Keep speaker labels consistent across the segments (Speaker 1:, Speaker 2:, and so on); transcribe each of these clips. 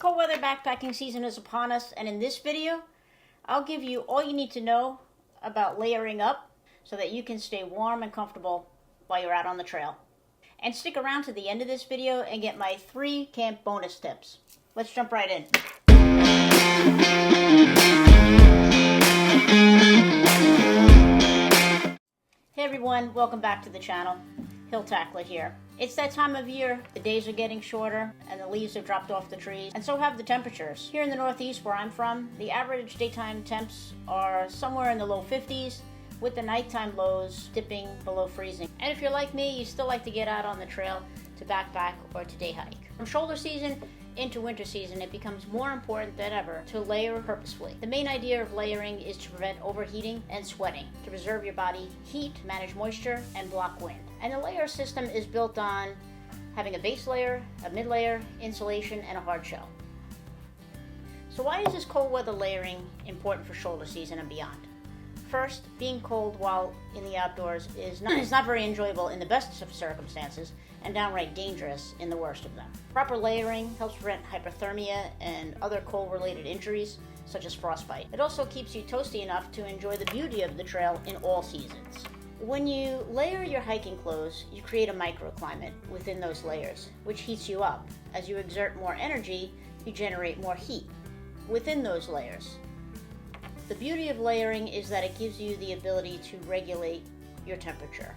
Speaker 1: Cold weather backpacking season is upon us, and in this video, I'll give you all you need to know about layering up so that you can stay warm and comfortable while you're out on the trail. And stick around to the end of this video and get my 3 camp bonus tips. Let's jump right in. Hey everyone, welcome back to the channel. Hill Tackler here. It's that time of year, the days are getting shorter and the leaves have dropped off the trees, and so have the temperatures. Here in the Northeast where I'm from, the average daytime temps are somewhere in the low 50s, with the nighttime lows dipping below freezing. And if you're like me, you still like to get out on the trail to backpack or to day hike. From shoulder season into winter season, it becomes more important than ever to layer purposefully. The main idea of layering is to prevent overheating and sweating, to preserve your body heat, manage moisture, and block wind. And the layer system is built on having a base layer, a mid layer, insulation, and a hard shell. So why is this cold weather layering important for shoulder season and beyond? First, being cold while in the outdoors is not very enjoyable in the best of circumstances, and downright dangerous in the worst of them. Proper layering helps prevent hypothermia and other cold-related injuries, such as frostbite. It also keeps you toasty enough to enjoy the beauty of the trail in all seasons. When you layer your hiking clothes, you create a microclimate within those layers, which heats you up. As you exert more energy, you generate more heat within those layers. The beauty of layering is that it gives you the ability to regulate your temperature.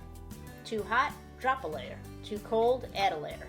Speaker 1: Too hot, drop a layer. Too cold, add a layer.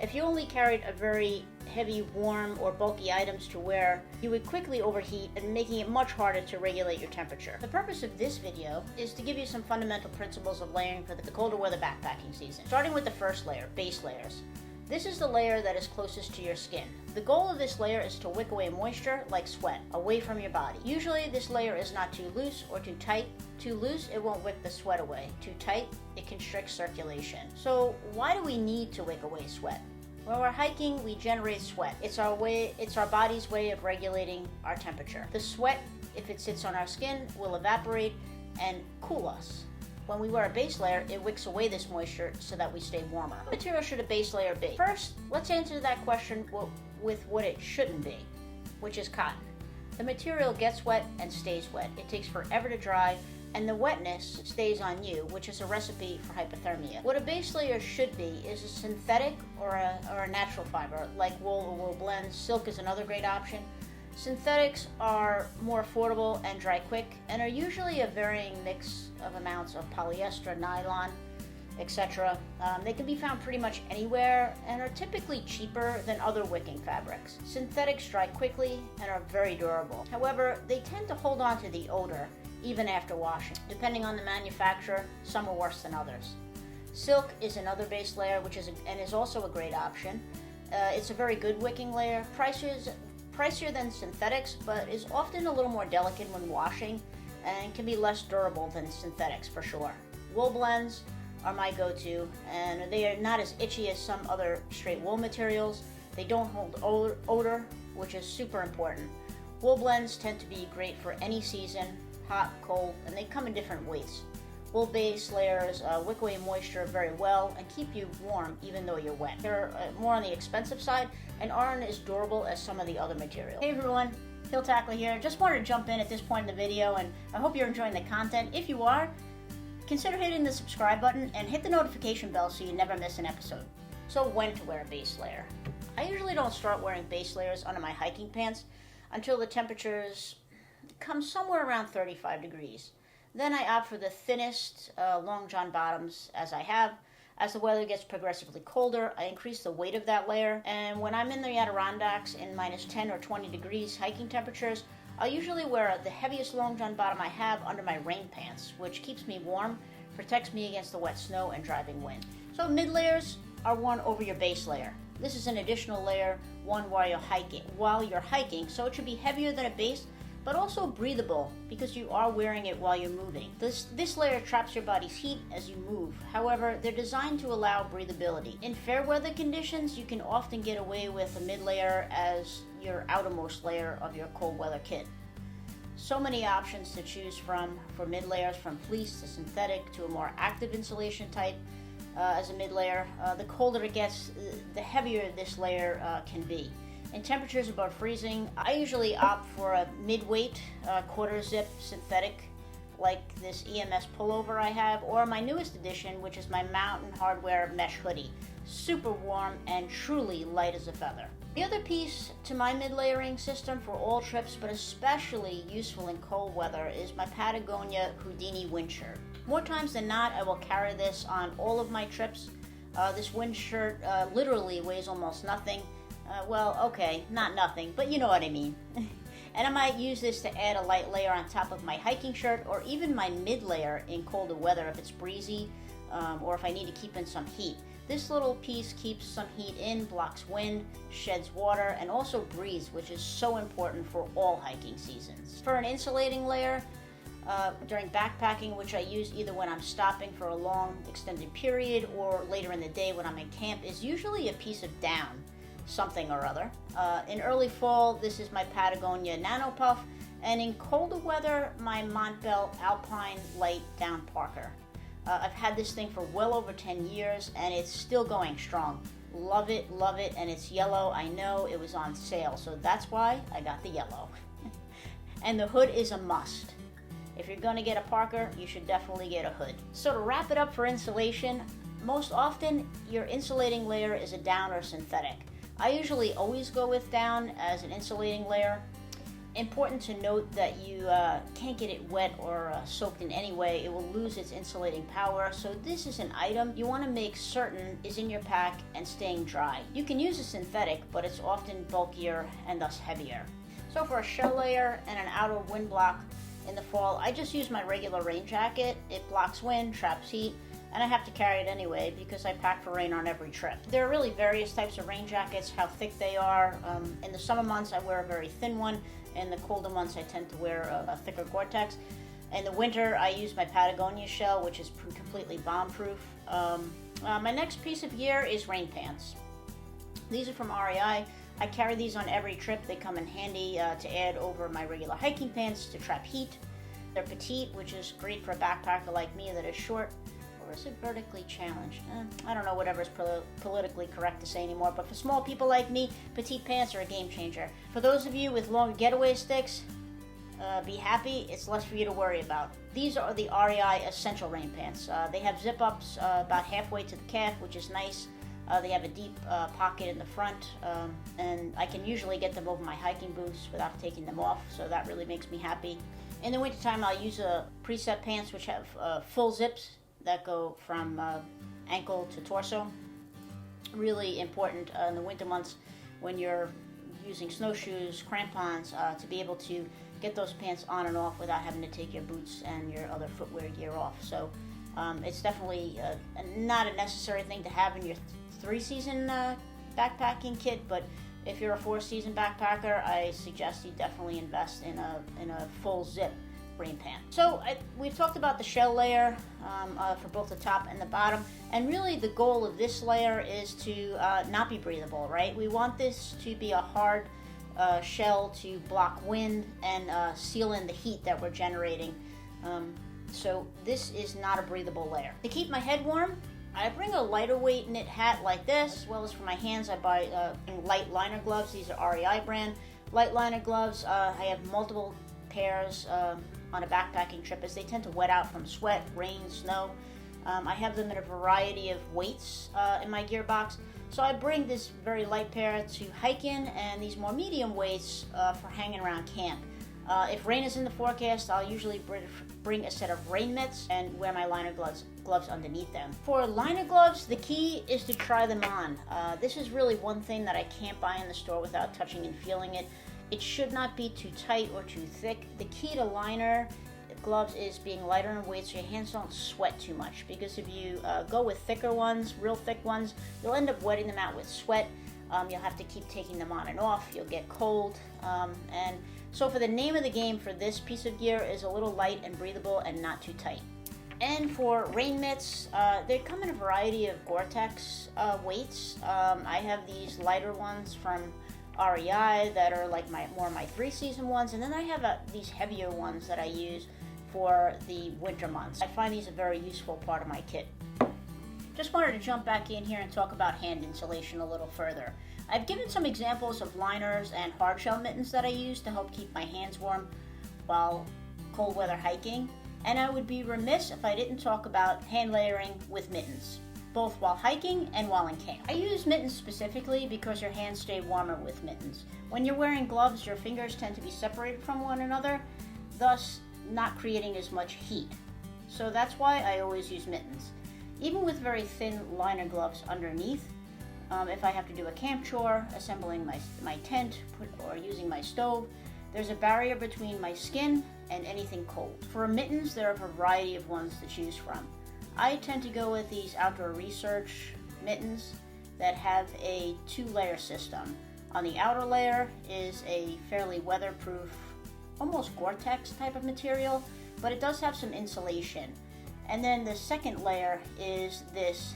Speaker 1: If you only carried a very heavy, warm, or bulky items to wear, you would quickly overheat and making it much harder to regulate your temperature. The purpose of this video is to give you some fundamental principles of layering for the colder weather backpacking season. Starting with the first layer, base layers. This is the layer that is closest to your skin. The goal of this layer is to wick away moisture, like sweat, away from your body. Usually this layer is not too loose or too tight. Too loose, it won't wick the sweat away. Too tight, it constricts circulation. So why do we need to wick away sweat? When we're hiking, we generate sweat. It's our body's way of regulating our temperature. The sweat, if it sits on our skin, will evaporate and cool us. When we wear a base layer, it wicks away this moisture so that we stay warmer. What material should a base layer be? First, let's answer that question with what it shouldn't be, which is cotton. The material gets wet and stays wet. It takes forever to dry, and the wetness stays on you, which is a recipe for hypothermia. What a base layer should be is a synthetic or a natural fiber, like wool or wool blends. Silk is another great option. Synthetics are more affordable and dry quick, and are usually a varying mix of amounts of polyester, nylon, etc. They can be found pretty much anywhere and are typically cheaper than other wicking fabrics. Synthetics dry quickly and are very durable. However, they tend to hold on to the odor even after washing. Depending on the manufacturer, some are worse than others. Silk is another base layer, which is also a great option. It's a very good wicking layer. Pricier than synthetics, but is often a little more delicate when washing and can be less durable than synthetics for sure. Wool blends are my go-to, and they are not as itchy as some other straight wool materials. They don't hold odor, which is super important. Wool blends tend to be great for any season, hot, cold, and they come in different weights. Wool base layers wick away moisture very well and keep you warm even though you're wet. They're more on the expensive side and aren't as durable as some of the other materials. Hey everyone, Hill Tackler here. Just wanted to jump in at this point in the video, and I hope you're enjoying the content. If you are, consider hitting the subscribe button and hit the notification bell so you never miss an episode. So when to wear a base layer? I usually don't start wearing base layers under my hiking pants until the temperatures come somewhere around 35 degrees. Then I opt for the thinnest long john bottoms as I have. As the weather gets progressively colder, I increase the weight of that layer. And when I'm in the Adirondacks in minus 10 or 20 degrees hiking temperatures, I'll usually wear the heaviest long john bottom I have under my rain pants, which keeps me warm, protects me against the wet snow and driving wind. So mid layers are worn over your base layer. This is an additional layer worn while you're hiking, so it should be heavier than a base, but also breathable because you are wearing it while you're moving. This layer traps your body's heat as you move. However, they're designed to allow breathability. In fair weather conditions, you can often get away with a mid layer as your outermost layer of your cold weather kit. So many options to choose from for mid layers, from fleece to synthetic to a more active insulation type. As a mid layer, the colder it gets, the heavier this layer can be. In temperatures above freezing, I usually opt for a mid-weight quarter zip synthetic like this EMS pullover I have, or my newest addition, which is my Mountain Hardwear mesh hoodie. Super warm and truly light as a feather. The other piece to my mid-layering system for all trips, but especially useful in cold weather, is my Patagonia Houdini wind shirt. More times than not, I will carry this on all of my trips. This wind shirt literally weighs almost nothing. Well, okay, not nothing, but you know what I mean. And I might use this to add a light layer on top of my hiking shirt, or even my mid layer in colder weather if it's breezy, or if I need to keep in some heat. This little piece keeps some heat in, blocks wind, sheds water, and also breeze, which is so important for all hiking seasons. For an insulating layer, during backpacking, which I use either when I'm stopping for a long extended period or later in the day when I'm in camp, is usually a piece of down, something or other. In early fall, this is my Patagonia Nano Puff, and in colder weather, my Montbell Alpine Light Down Parker. I've had this thing for well over 10 years, and it's still going strong. Love it, and it's yellow. I know it was on sale, so that's why I got the yellow. And the hood is a must. If you're gonna get a Parker, you should definitely get a hood. So to wrap it up for insulation, most often your insulating layer is a down or synthetic. I usually always go with down as an insulating layer. Important to note that you can't get it wet or soaked in any way. It will lose its insulating power. So this is an item you want to make certain is in your pack and staying dry. You can use a synthetic, but it's often bulkier and thus heavier. So for a shell layer and an outer wind block in the fall, I just use my regular rain jacket. It blocks wind, traps heat, and I have to carry it anyway because I pack for rain on every trip. There are really various types of rain jackets, how thick they are. In the summer months, I wear a very thin one. In the colder months, I tend to wear a thicker Gore-Tex. In the winter, I use my Patagonia shell, which is completely bomb-proof. My next piece of gear is rain pants. These are from REI. I carry these on every trip. They come in handy to add over my regular hiking pants to trap heat. They're petite, which is great for a backpacker like me that is short. Or is it vertically challenged? I don't know whatever is politically correct to say anymore, but for small people like me, petite pants are a game changer. For those of you with longer getaway sticks, be happy, it's less for you to worry about. These are the REI Essential Rain Pants. They have zip-ups about halfway to the calf, which is nice. They have a deep pocket in the front, and I can usually get them over my hiking boots without taking them off, so that really makes me happy. In the wintertime, I'll use preset pants which have full zips that go from ankle to torso. Really important in the winter months when you're using snowshoes, crampons, to be able to get those pants on and off without having to take your boots and your other footwear gear off. So it's definitely not a necessary thing to have in your 3-season backpacking kit, but if you're a 4-season backpacker, I suggest you definitely invest in a full zip rain pant. So we've talked about the shell layer for both the top and the bottom, and really the goal of this layer is to not be breathable, right? We want this to be a hard shell to block wind and seal in the heat that we're generating. So this is not a breathable layer. To keep my head warm, I bring a lighter weight knit hat like this, as well as for my hands I buy light liner gloves. These are REI brand light liner gloves. I have multiple pairs on a backpacking trip as they tend to wet out from sweat, rain, snow. I have them in a variety of weights in my gear box. So I bring this very light pair to hike in and these more medium weights for hanging around camp. If rain is in the forecast, I'll usually bring a set of rain mitts and wear my liner gloves underneath them. For liner gloves, the key is to try them on. This is really one thing that I can't buy in the store without touching and feeling it. It should not be too tight or too thick. The key to liner gloves is being lighter in weight so your hands don't sweat too much, because if you go with thicker ones, real thick ones, you'll end up wetting them out with sweat. You'll have to keep taking them on and off. You'll get cold. And so for the name of the game for this piece of gear is a little light and breathable and not too tight. And for rain mitts, they come in a variety of Gore-Tex weights. I have these lighter ones from REI that are like more my 3-season ones, and then I have these heavier ones that I use for the winter months. I find these a very useful part of my kit. Just wanted to jump back in here and talk about hand insulation a little further. I've given some examples of liners and hard shell mittens that I use to help keep my hands warm while cold weather hiking, and I would be remiss if I didn't talk about hand layering with mittens, both while hiking and while in camp. I use mittens specifically because your hands stay warmer with mittens. When you're wearing gloves, your fingers tend to be separated from one another, thus not creating as much heat. So that's why I always use mittens. Even with very thin liner gloves underneath, if I have to do a camp chore, assembling my tent, or using my stove, there's a barrier between my skin and anything cold. For mittens, there are a variety of ones to choose from. I tend to go with these outdoor research mittens that have a 2-layer system. On the outer layer is a fairly weatherproof, almost Gore-Tex type of material, but it does have some insulation. And then the second layer is this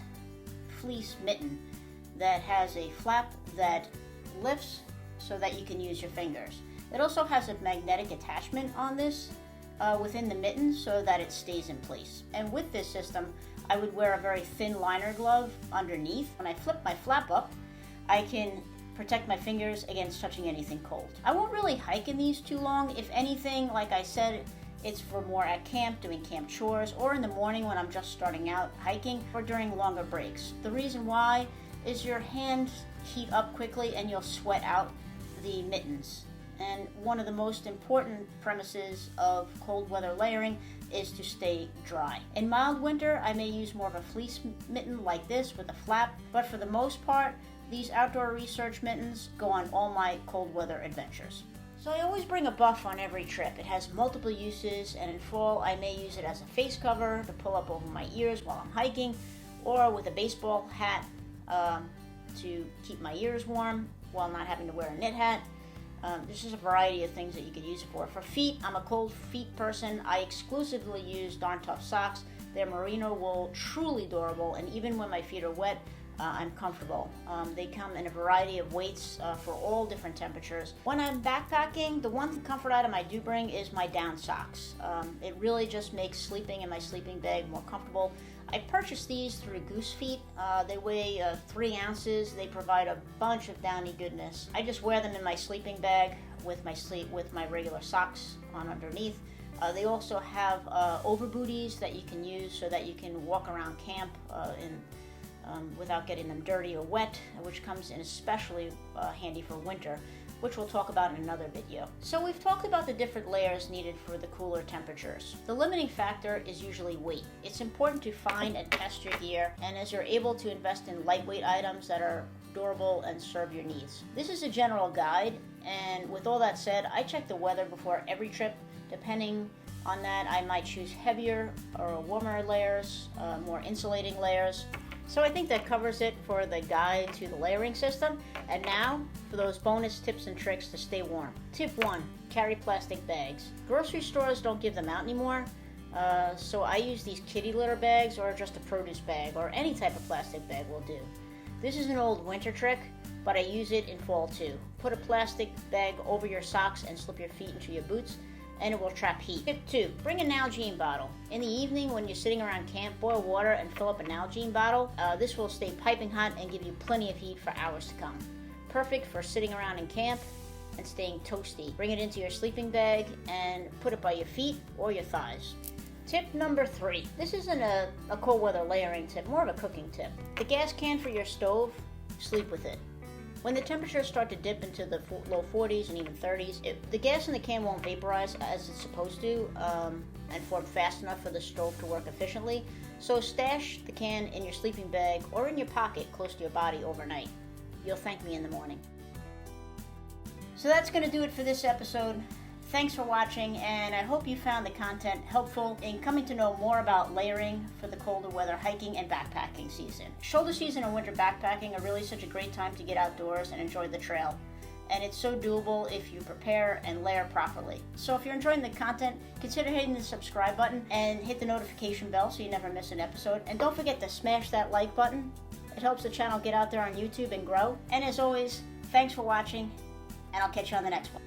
Speaker 1: fleece mitten that has a flap that lifts so that you can use your fingers. It also has a magnetic attachment on this within the mitten so that it stays in place. And with this system, I would wear a very thin liner glove underneath. When I flip my flap up, I can protect my fingers against touching anything cold. I won't really hike in these too long. If anything, like I said, it's for more at camp, doing camp chores, or in the morning when I'm just starting out hiking, or during longer breaks. The reason why is your hands heat up quickly and you'll sweat out the mittens. And one of the most important premises of cold weather layering is to stay dry. In mild winter, I may use more of a fleece mitten like this with a flap, but for the most part, these outdoor research mittens go on all my cold weather adventures. So I always bring a buff on every trip. It has multiple uses, and in fall I may use it as a face cover to pull up over my ears while I'm hiking, or with a baseball hat to keep my ears warm while not having to wear a knit hat. There's just a variety of things that you could use it for. For feet, I'm a cold feet person. I exclusively use Darn Tough socks. They're merino wool, truly durable, and even when my feet are wet, I'm comfortable. They come in a variety of weights for all different temperatures. When I'm backpacking, the one comfort item I do bring is my down socks. It really just makes sleeping in my sleeping bag more comfortable. I purchased these through Goose Feet. They weigh 3 ounces. They provide a bunch of downy goodness. I just wear them in my sleeping bag with my regular socks on underneath. They also have over booties that you can use so that you can walk around camp without getting them dirty or wet, which comes in especially handy for winter, which we'll talk about in another video. So we've talked about the different layers needed for the cooler temperatures. The limiting factor is usually weight. It's important to find and test your gear, and as you're able to invest in lightweight items that are durable and serve your needs. This is a general guide, and with all that said, I check the weather before every trip. Depending on that, I might choose heavier or warmer layers, more insulating layers. So I think that covers it for the guide to the layering system. And now for those bonus tips and tricks to stay warm. Tip 1, carry plastic bags. Grocery stores don't give them out anymore, so I use these kitty litter bags or just a produce bag, or any type of plastic bag will do. This is an old winter trick, but I use it in fall too. Put a plastic bag over your socks and slip your feet into your boots, and it will trap heat. Tip 2, bring a Nalgene bottle. In the evening when you're sitting around camp, boil water and fill up a Nalgene bottle. This will stay piping hot and give you plenty of heat for hours to come. Perfect for sitting around in camp and staying toasty. Bring it into your sleeping bag and put it by your feet or your thighs. Tip number 3. This isn't a cold weather layering tip, more of a cooking tip. The gas can for your stove, sleep with it. When the temperatures start to dip into the low 40s and even 30s, the gas in the can won't vaporize as it's supposed to and form fast enough for the stove to work efficiently. So stash the can in your sleeping bag or in your pocket close to your body overnight. You'll thank me in the morning. So that's going to do it for this episode. Thanks for watching, and I hope you found the content helpful in coming to know more about layering for the colder weather hiking and backpacking season. Shoulder season and winter backpacking are really such a great time to get outdoors and enjoy the trail. And it's so doable if you prepare and layer properly. So if you're enjoying the content, consider hitting the subscribe button and hit the notification bell so you never miss an episode. And don't forget to smash that like button. It helps the channel get out there on YouTube and grow. And as always, thanks for watching, and I'll catch you on the next one.